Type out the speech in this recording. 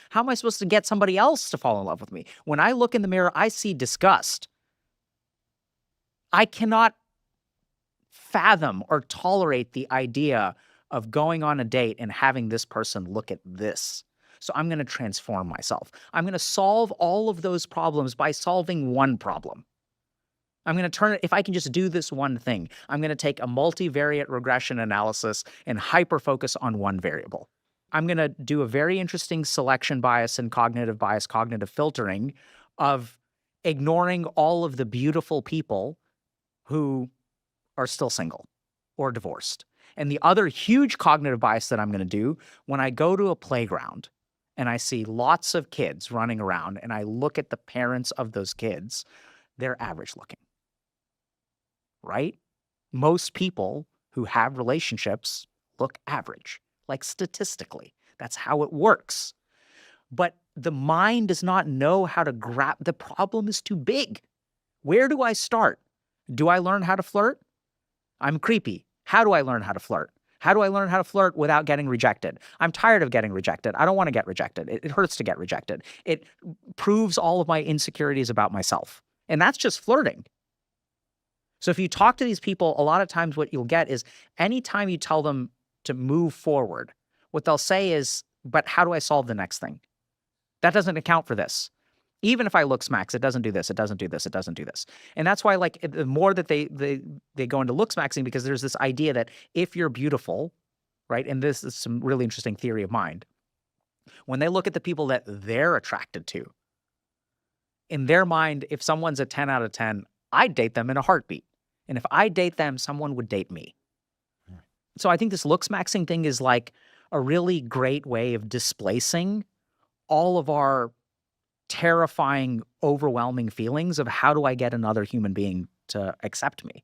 How am I supposed to get somebody else to fall in love with me? When I look in the mirror, I see disgust. I cannot fathom or tolerate the idea of going on a date and having this person look at this. So I'm going to transform myself. I'm going to solve all of those problems by solving one problem. I'm going to turn it, if I can just do this one thing, I'm going to take a multivariate regression analysis and hyper-focus on one variable. I'm going to do a very interesting selection bias and cognitive bias, cognitive filtering of ignoring all of the beautiful people who are still single or divorced. And the other huge cognitive bias that I'm going to do when I go to a playground and I see lots of kids running around and I look at the parents of those kids, they're average looking. Right? Most people who have relationships look average, like statistically. That's how it works. But the mind does not know how to grab. The problem is too big. Where do I start? Do I learn how to flirt? I'm creepy. How do I learn how to flirt? How do I learn how to flirt without getting rejected? I'm tired of getting rejected. I don't want to get rejected. It hurts to get rejected. It proves all of my insecurities about myself. And that's just flirting. So if you talk to these people, a lot of times what you'll get is anytime you tell them to move forward, what they'll say is, but how do I solve the next thing? That doesn't account for this. Even if I Looksmax, it doesn't do this, it doesn't do this, it doesn't do this. And that's why, like, the more that they go into Looksmaxing, because there's this idea that if you're beautiful, right, and this is some really interesting theory of mind, when they look at the people that they're attracted to, in their mind, if someone's a 10 out of 10, I'd date them in a heartbeat. And if I date them, someone would date me. So I think this Looksmaxing thing is like a really great way of displacing all of our terrifying, overwhelming feelings of how do I get another human being to accept me?